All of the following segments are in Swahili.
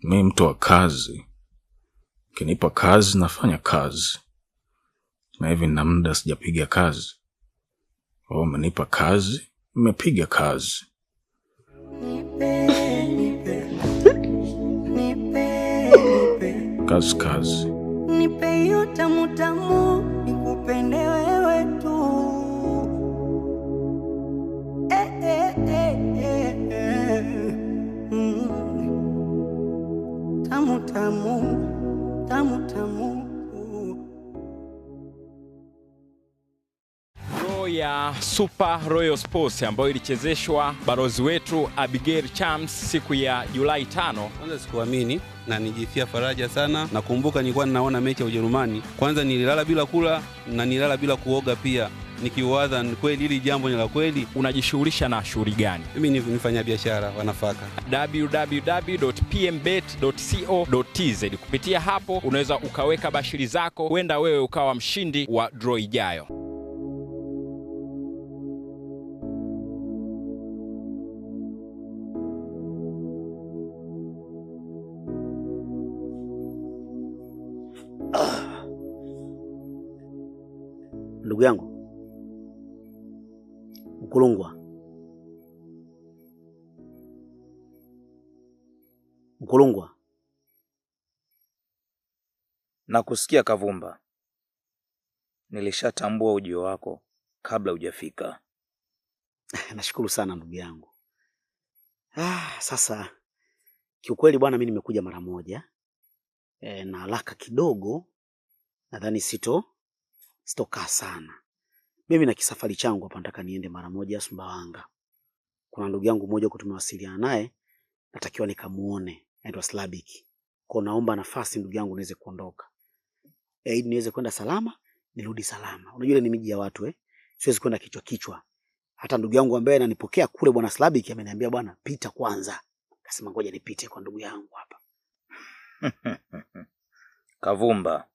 Mimi mtu wa kazi. Ukinipa kazi nafanya kazi. Na hivi na muda sijapiga kazi. Umenipa kazi, nimepiga kazi. Kazi. Nipe hiyo tamu tamu, nikupende wewe tu. Tamu tamu. Ya Super Royal Sports ambayo ilichezeshwa barozi wetu Abigail Chams siku ya Julai 5. Kwanza sikuamini na nijisikia faraja sana. Nakumbuka nilikuwa ninaona mechi ya Ujerumani. Kwanza nililala bila kula na nililala bila kuoga pia. Nikiwaza ni kweli hili jambo ni la kweli. Unajishughulisha na shughuli gani? Mimi ni mfanya biashara wa nafaka. www.pmbet.co.tz. Kupitia hapo unaweza ukaweka bashiri zako, huenda wewe ukawa mshindi wa draw ijayo. Ndugu yangu Mkulungwa. Nakusikia Kavumba. Nilishatambua ujio wako kabla hujafika. Nashukuru sana ndugu yangu. Sasa kiukweli bwana, mimi nimekuja mara moja. Na haraka kidogo, nadhani sitokaa sana. Mimi na kisafari changu hapa nataka niende mara moja Sumbawanga. Kuna ndugu yangu mmoja huko tumewasiliana naye, natakiwa nikamuone, anaitwa Slabik. Kwa naomba nafasi ndugu yangu niweze kuondoka. Ili niweze kwenda salama, nirudi salama. Unajua ni miji ya watu siwezi kwenda kichwa. Hata ndugu yangu ambaye ananipokea kule bwana Slabik ameniambia bwana pita kwanza. Akasema ngoja nipite kwa ndugu yangu hapa. Kavumba.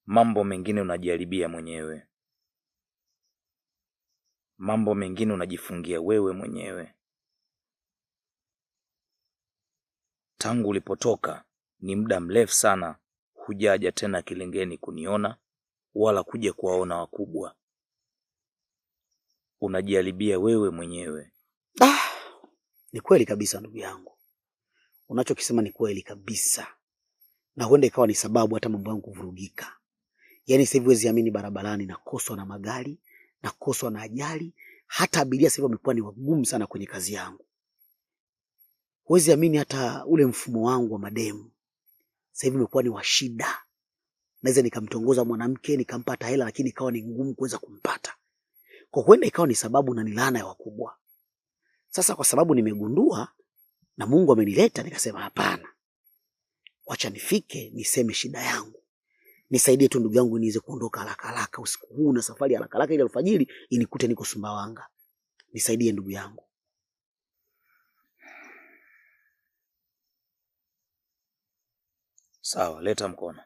Mambo mengine unajiharibia mwenyewe. Mambo mengine unajifungia wewe mwenyewe. Tangu ulipotoka ni muda mrefu sana hujaja tena Kilingeni kuniona wala kuja kuwaona wakubwa. Unajiharibia wewe mwenyewe. Ni kweli kabisa ndugu yangu. Unachokisema ni kweli kabisa. Na huenda ikawa ni sababu hata mambo yangu kuvurugika. Yaani sasa hivi huwezi amini, barabarani nakoswa na magari, nakoswa na ajali, hata abiria sasa hivi wamekuwa ni wagumu sana kwenye kazi yangu. Huwezi amini hata ule mfumo wangu wa mademu sasa hivi umekuwa ni wa shida. Naweza nikamtongoza mwanamke nikampata hela, lakini ikawa ni ngumu kuweza kumpata. Kwa huenda ikawa ni sababu na ni laana ya wakubwa. Sasa kwa sababu nimegundua na Mungu amenileta, nikasema hapana. Wacha nifike niseme shida yangu. Nisaidie tu ndugu yangu niweze kuondoka haraka usiku huu na safari haraka ili alfajiri inikute niko Sumbawanga. Nisaidie ndugu yangu. Sawa, leta mkono.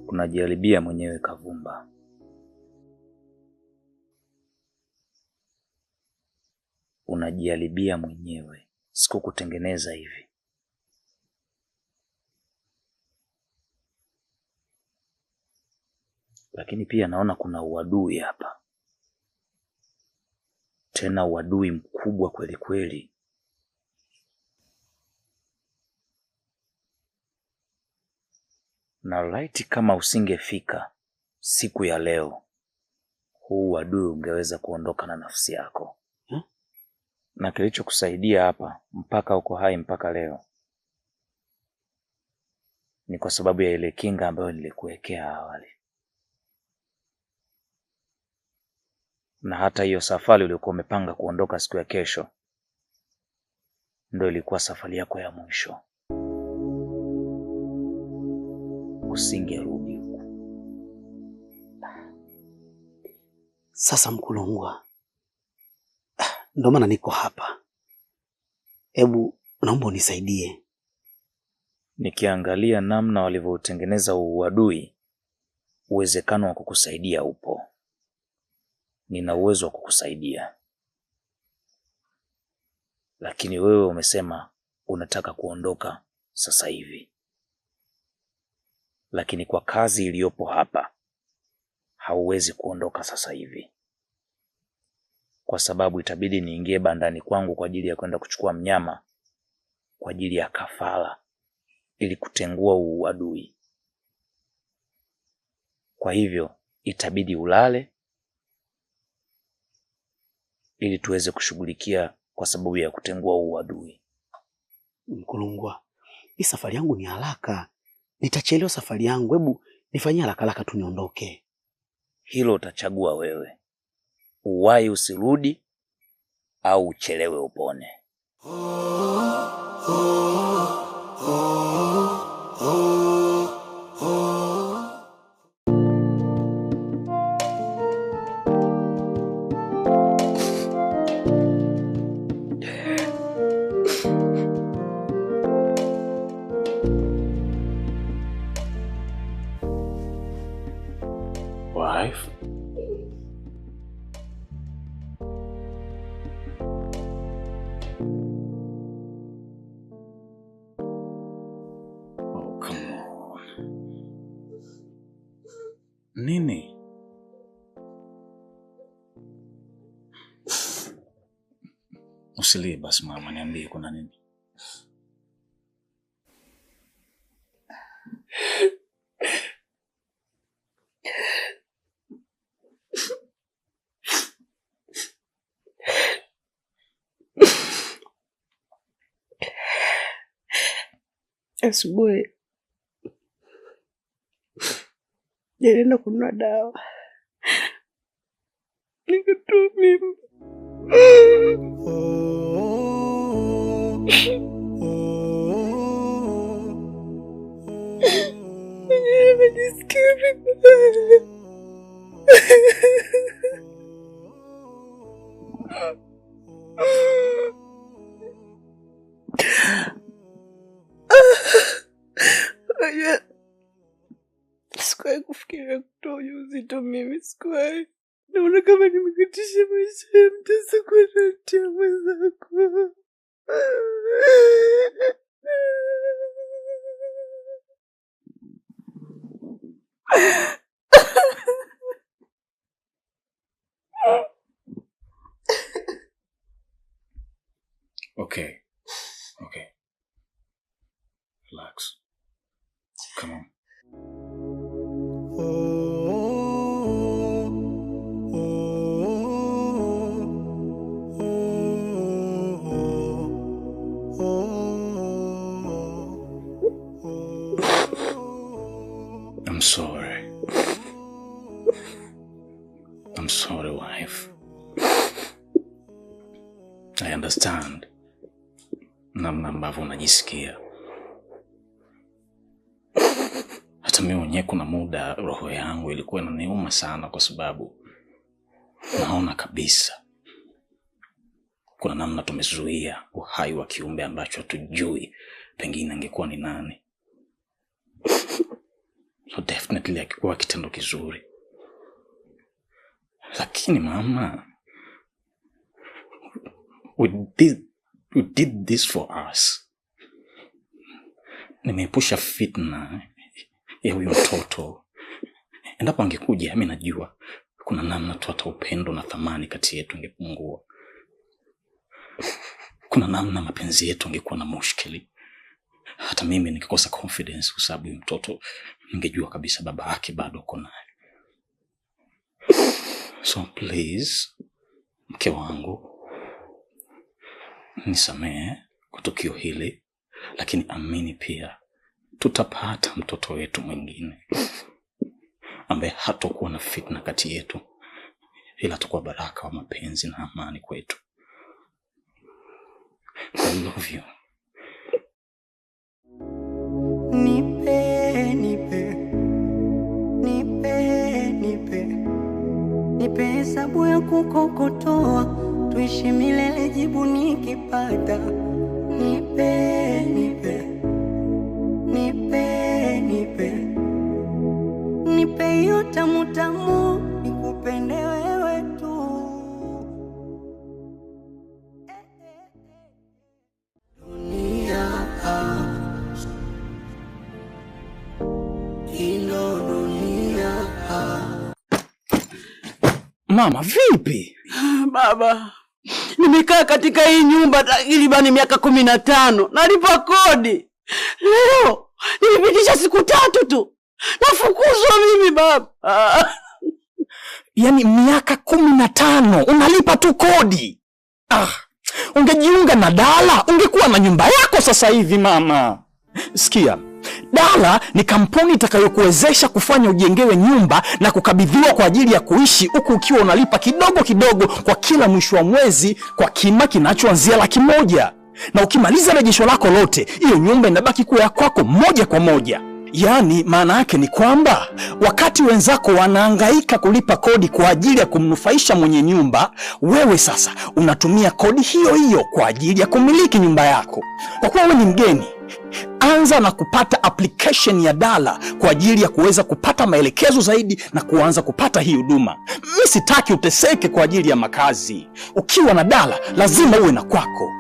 Unajiharibia mwenyewe Kavumba. Unajiharibia mwenyewe. Sikukutengeneza hivi. Lakini pia naona kuna uadui hapa. Tena uadui mkubwa kweli kweli. Na laiti kama usingefika siku ya leo, huu uadui ungeweza kuondoka na nafsi yako. Na kilichokusaidia hapa mpaka uko hai mpaka leo ni kwa sababu ya ile kinga ambayo nilikuwekea awali. Na hata hiyo safari uliyokuwa umepanga kuondoka siku ya kesho ndio ilikuwa safari yako ya mwisho. Usingerudi huko. Sasa Mkulungwa, ndio maana niko hapa. Hebu naomba unisaidie. Nikiangalia namna walivyotengeneza uadui, uwezekano wa kukusaidia upo. Nina uwezo wa kukusaidia. Lakini wewe umesema unataka kuondoka sasa hivi. Lakini kwa kazi iliyopo hapa, hauwezi kuondoka sasa hivi. Kwa sababu itabidi niingie bandani kwangu kwa ajili ya kwenda kuchukua mnyama kwa ajili ya kafara ili kutengua uadui. Kwa hivyo itabidi ulale ili tuweze kushughulikia kwa sababu ya kutengua uadui. Mkulungwa, hii safari yangu ni haraka. Nitachelewa safari yangu. Hebu nifanyie haraka tu niondoke. Hilo utachagua wewe. Uwahi usirudi au uchelewe upone. Wife? Oh, come on. Nini? Usilie basi mama, niambie kuna nini? Asubuhi nilienda kununua dawa, nikatoa mimba. Najisikia vibaya. Sikuwahi kufikiria kutoa ujauzito mimi, sikuwahi. Naona kama nimekatisha maisha ya mtasa kwa natia mwenzako. Okay. Relax. Come on. I'm sorry, wife. I understand namna ambavyo unajisikia. Hata mimi mwenyewe kuna muda roho yangu ilikuwa inaniuma sana, kwa sababu naona kabisa kuna namna tumezuia uhai wa kiumbe ambacho hatujui pengine angekuwa ni nani. So definitely akikuwa kitendo kizuri. Lakini mama, we did this for us. Nimeepusha fitna ya huyo mtoto. Endapo angekuja, mimi najua kuna namna tu hata upendo na thamani kati yetu ingepungua. Kuna namna mapenzi yetu ingekuwa na mushkili. Hata mimi nikikosa confidence kwa sababu mtoto, ningejua kabisa baba yake bado uko naye. So please, mke wangu, nisamehe kwa tukio hili, lakini amini pia tutapata mtoto wetu mwingine ambaye hatakuwa na fitna kati yetu, ila atakuwa baraka wa mapenzi na amani kwetu. I love you. nipe hesabu ya kukokotoa, tuishi milele jibu nikipata. Nipe, nipe, nipe, nipe, nipe hiyo tamu tamu, nikupende wewe tu. Dunia ino dunia. Mama, vipi? Baba, nimekaa katika hii nyumba takribani miaka 15. Nalipa kodi. Leo nilipitisha siku 3 tu. Nafukuzwa mimi baba. Yaani miaka 15 unalipa tu kodi? Ungejiunga na Dala, ungekuwa na nyumba yako sasa hivi mama. Sikia, Dala ni kampuni itakayokuwezesha kufanya ujengewe nyumba na kukabidhiwa kwa ajili ya kuishi, huku ukiwa unalipa kidogo kidogo kwa kila mwisho wa mwezi kwa kima kinachoanzia Laki1. Na ukimaliza rejesho lako lote, hiyo nyumba inabaki kuwa ya kwako moja kwa moja. Yaani maana yake ni kwamba wakati wenzako wanahangaika kulipa kodi kwa ajili ya kumnufaisha mwenye nyumba, wewe sasa unatumia kodi hiyo hiyo kwa ajili ya kumiliki nyumba yako. Kwa kuwa wewe ni mgeni, anza na kupata application ya Dala kwa ajili ya kuweza kupata maelekezo zaidi na kuanza kupata hii huduma. Mimi sitaki uteseke kwa ajili ya makazi. Ukiwa na Dala lazima uwe na kwako.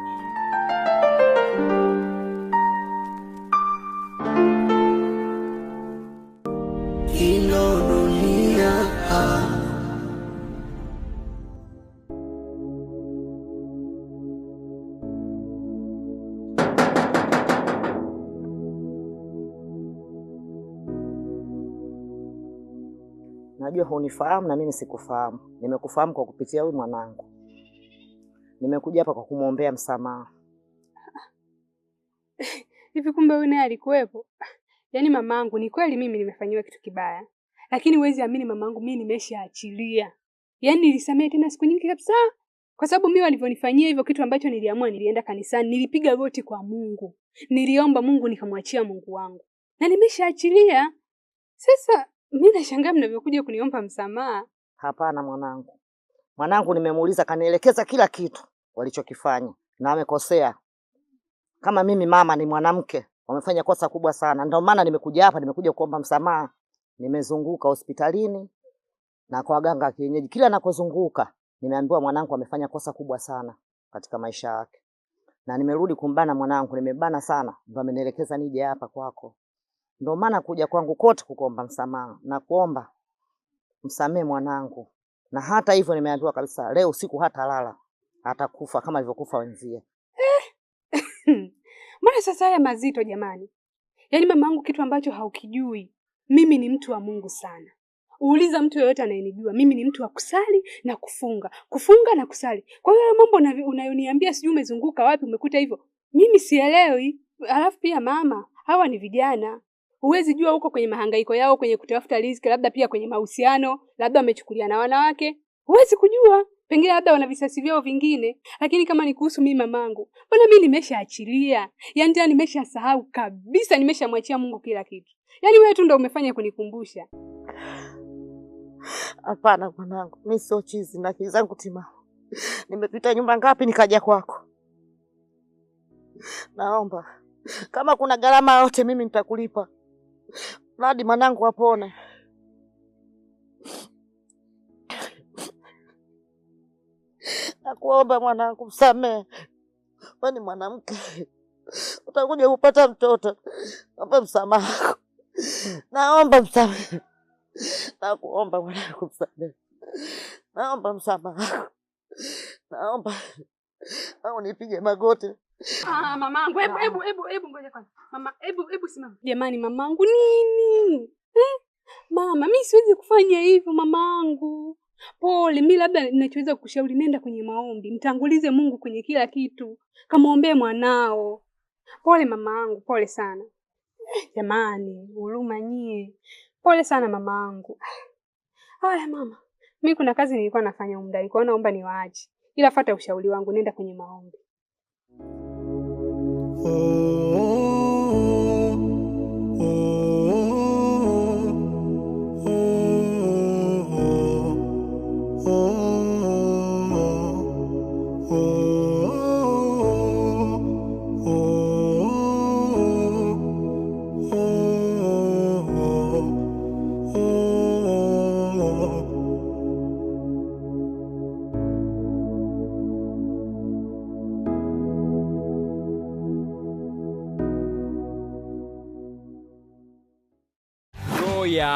Ino dunia. Najua hunifahamu na mimi sikufahamu. Nimekufahamu kwa kupitia huyu mwanangu. Nimekuja hapa kwa kumwombea msamaha. Hivi kumbe wewe naye alikuwepo? Yaani mamangu, ni kweli mimi nimefanyiwa kitu kibaya. Lakini huwezi amini mamangu, mimi nimeshaachilia. Yaani nilisamehe tena siku nyingi kabisa. Kwa sababu mimi walivyonifanyia hivyo kitu ambacho niliamua, nilienda kanisani, nilipiga goti kwa Mungu. Niliomba Mungu, nikamwachia Mungu wangu. Na nimeshaachilia. Sasa mimi nashangaa mnavyokuja kuniomba msamaha. Hapana mwanangu. Mwanangu nimemuuliza, kanielekeza kila kitu walichokifanya na amekosea. Kama mimi mama ni mwanamke, wamefanya kosa kubwa sana. Ndio maana nimekuja hapa, nimekuja kuomba msamaha. Nimezunguka hospitalini na kwa waganga kienyeji. Kila nakozunguka nimeambiwa mwanangu amefanya kosa kubwa sana katika maisha yake. Na nimerudi kumbana mwanangu, nimebana sana. Ndio amenielekeza nije hapa kwako. Ndio maana kuja kwangu kote kukuomba msamaha na kuomba msamee mwanangu. Na hata hivyo nimeambiwa kabisa leo usiku hata lala, atakufa kama alivyokufa wenzie. Mbona sasa haya mazito jamani? Yaani mamangu, kitu ambacho haukijui, mimi ni mtu wa Mungu sana. Uuliza mtu yeyote anayenijua, mimi ni mtu wa kusali na kufunga. Kufunga na kusali. Kwa hiyo mambo unayoniambia sijui umezunguka wapi umekuta hivyo, mimi sielewi. Alafu pia mama, hawa ni vijana. Huwezi jua huko kwenye mahangaiko yao, kwenye kutafuta riziki, labda pia kwenye mahusiano, labda wamechukulia na wanawake. Huwezi kujua. Pengine labda wana visasi vyao vingine. Lakini kama ni kuhusu mimi mamangu, mbona mimi nimeshaachilia? Yaani tena nimeshasahau kabisa, nimeshamwachia Mungu kila kitu. Yaani wewe tu ndio umefanya kunikumbusha. Hapana mwanangu, mimi sio chizi na akili zangu timamu. Nimepita nyumba ngapi nikaja kwako. Naomba kama kuna gharama yote mimi nitakulipa. Hadi mwanangu apone. Nakuomba mwanangu msamee. Wewe ni mwanamke. Utakuja kupata mtoto. Naomba msamaha. Naomba msamee. Nakuomba mwanangu msamee. Naomba msamaha. Naomba au nipige magoti. Mamangu, hebu ngoja kwanza. Mama, hebu simama. Jamani mamangu nini? Mama, mimi siwezi kufanya hivyo mamangu. Pole, mimi labda ninachoweza kukushauri, nenda kwenye maombi. Mtangulize Mungu kwenye kila kitu. Kamwombee mwanao. Pole mamangu, pole sana. Jamani, huruma nyie. Pole sana mamangu. Haya mama, mimi kuna kazi nilikuwa nafanya umdai, kwa naomba niwaache. Ila fuata ushauri wangu, nenda kwenye maombi.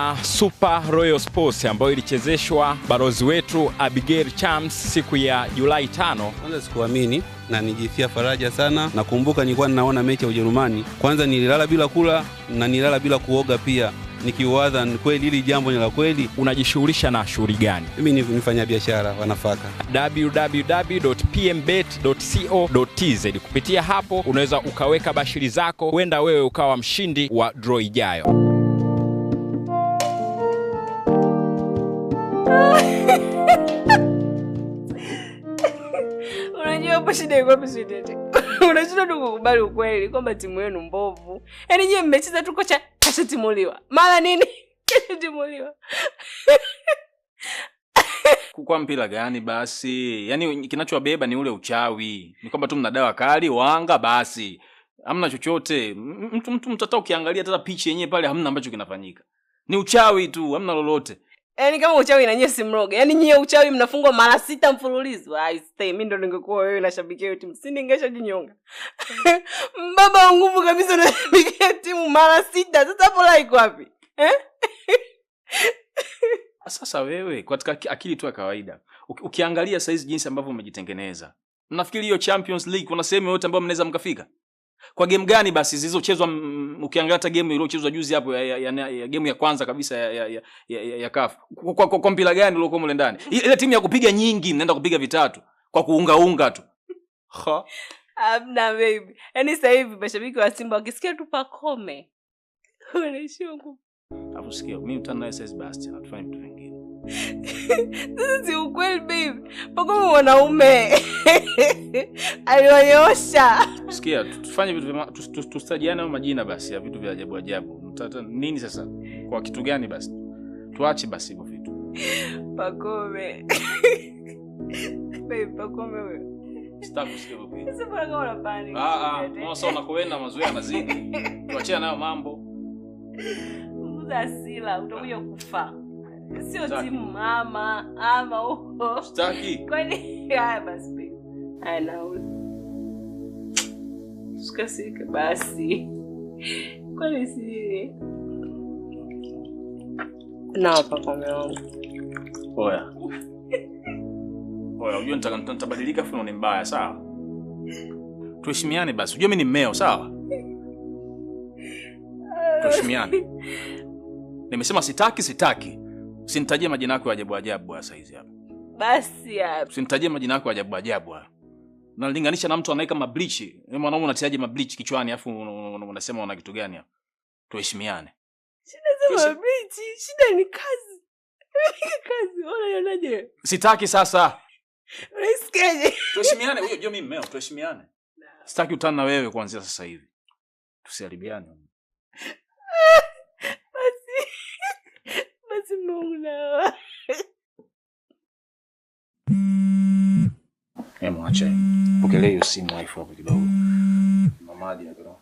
ya Super Royal Sports ambayo ilichezeshwa balozi wetu Abigail Chams siku ya Julai 5. Kwanza sikuamini na nijisikia faraja sana. Nakumbuka nilikuwa ninaona mechi ya Ujerumani. Kwanza nililala bila kula na nililala bila kuoga pia. Nikiwaza kweli hili jambo ni la kweli. Unajishughulisha na shughuli gani? Mimi ni mfanya biashara wa nafaka. www.pmbet.co.tz. Kupitia hapo unaweza ukaweka bashiri zako, huenda wewe ukawa mshindi wa draw ijayo. Unajua hapo shida iko wapi Sweetheart? Unashindwa tu kukubali ukweli kwamba timu yenu mbovu. Yaani nyinyi mmecheza tu kocha kashatimuliwa. Mara nini? Kashatimuliwa. Kwa mpira gani basi? Yaani kinachowabeba ni ule uchawi. Ni kwamba tu mnadawa kali, wanga basi. Hamna chochote. Mtu mtata ukiangalia hata pichi yenyewe pale hamna ambacho kinafanyika. Ni uchawi tu, hamna lolote. Yaani kama uchawi na nyie simroge. Yaani nyie uchawi mnafungwa mara 6 mfululizo. I stay, mimi ndo ningekuwa wewe na shabikia hiyo timu. Siningesha jinyonga. Baba wa nguvu kabisa unashabikia timu mara 6. Sasa hapo la iko wapi? Sasa wewe katika akili tu ya kawaida. Ukiangalia saizi jinsi ambavyo umejitengeneza. Mnafikiri hiyo Champions League kuna sehemu yote ambayo mnaweza mkafika? Kwa game gani basi zilizochezwa? Ukiangalia hata game iliyochezwa juzi hapo ya game ya kwanza kabisa ya CAF. Kwa mpira gani uliokuwa mle ndani? Ile timu ya kupiga nyingi mnaenda kupiga vitatu kwa kuunga tu. Abna baby. Yaani sasa hivi mashabiki wa Simba wakisikia tu Pacome. Wanashungu. Hapo sikia, mimi utana SS Bastian atufanye vitu vingine. This is ukweli baby. Pacome mwanaume. Alionyosha. Sikia, tufanye vitu tustajiane au majina basi ya vitu vya ajabu ajabu. Nini sasa? Kwa kitu gani basi? Tuache basi hivyo vitu. Pacome. Baby Pacome wewe. Sitaki kusikia hivyo. Sasa bora kama unapani. Mbona unakoenda mazoea mazidi? Tuachane nayo mambo. Muda asila utakuja kufa. Sio timu mama ama huko. Sitaki. Kwani haya basi baby. Haya nauli. Sikasika basi. Kwani si na Pacome wangu. Oya, unajua nitabadilika afu ni mbaya, sawa? Tuheshimiane basi. Unajua mimi ni mmeo, sawa? Tuheshimiane. Nimesema sitaki. Usinitajie majina yako ya ajabu sasa hizi hapa. Basi hapa. Usinitajie majina yako ya ajabu. Unalinganisha na mtu anaika mableach. Wewe mwanaume unatiaje mableach kichwani afu unasema una kitu gani hapa? Tuheshimiane. Shida za mableach, shida ni kazi. Kazi, unaionaje? Sitaki sasa. Unasikiaje? Tuheshimiane, unajua mimi mmeo, tuheshimiane. Sitaki utana na wewe kuanzia sasa hivi. Tusiharibiane. Basi mbona? Mwache. Pokelea hiyo simu wifi hapo kidogo. Mamadi hapo.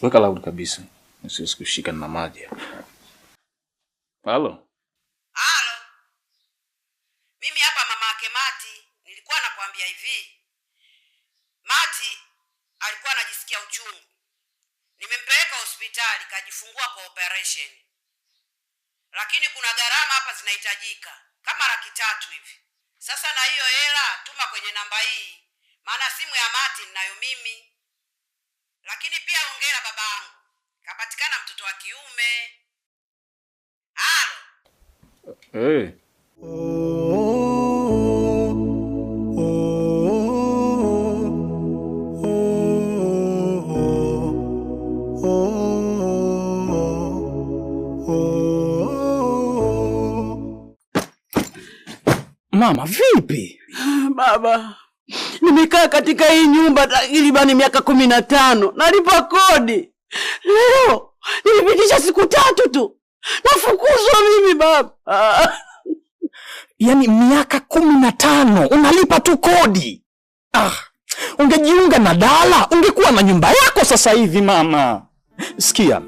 Weka loud kabisa. Nisiwezi kushika na maji. Halo. Mimi hapa mama yake Mati, nilikuwa nakwambia hivi. Mati alikuwa anajisikia uchungu. Nimempeleka hospitali kajifungua kwa operation. Lakini kuna gharama hapa zinahitajika kama 300,000 hivi. Sasa na hiyo hela tuma kwenye namba hii. Maana simu ya Mati ninayo mimi. Lakini pia hongera babangu. Kapatikana mtoto wa kiume. Halo. Mama, vipi? Baba, nimekaa katika hii nyumba takribani miaka 15. Nalipa kodi. Leo nilipitisha siku 3 tu. Nafukuzwa mimi baba. Yaani miaka 15 unalipa tu kodi? Ungejiunga na Dala, ungekuwa na nyumba yako sasa hivi mama. Sikia,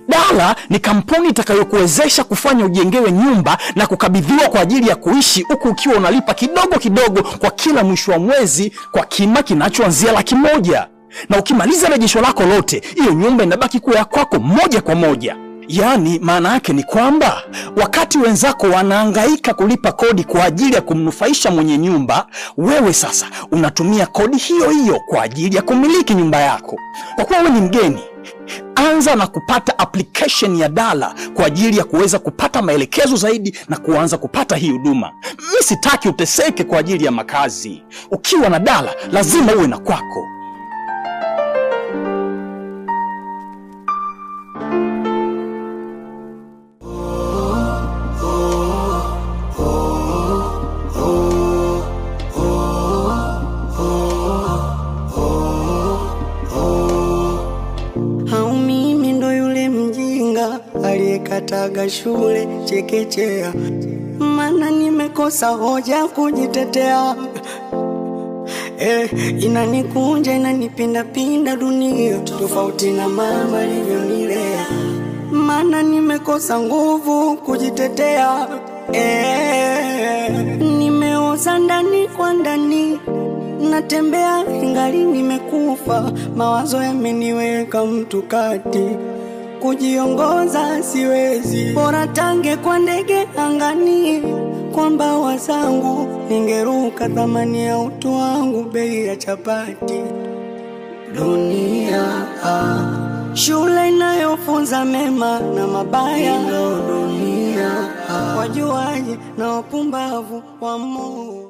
Dala ni kampuni itakayokuwezesha kufanya ujengewe nyumba na kukabidhiwa kwa ajili ya kuishi huku ukiwa unalipa kidogo kidogo kwa kila mwisho wa mwezi kwa kima kinachoanzia 100,000. na ukimaliza rejesho lako lote, hiyo nyumba inabaki kuwa ya kwako moja kwa moja. Yaani maana yake ni kwamba wakati wenzako wanahangaika kulipa kodi kwa ajili ya kumnufaisha mwenye nyumba, wewe sasa unatumia kodi hiyo hiyo kwa ajili ya kumiliki nyumba yako. Kwa kuwa wewe ni mgeni, anza na kupata application ya Dala kwa ajili ya kuweza kupata maelekezo zaidi na kuanza kupata hii huduma. Mimi sitaki uteseke kwa ajili ya makazi. Ukiwa na Dala lazima uwe na kwako. Aliyekataga shule chekechea, maana nimekosa hoja kujitetea. Inanikunja inanipinda pinda dunia, tofauti na mama alivyonilea, maana nimekosa nguvu kujitetea. Nimeoza ndani kwa ndani, natembea ingali nimekufa, mawazo yameniweka mtu kati, kujiongoza siwezi, bora tange kwa ndege angani, kwa mbawa zangu ningeruka, thamani ya utu wangu bei ya chapati. Dunia shule inayofunza mema na mabaya, dunia wajuaji na wapumbavu wa Mungu.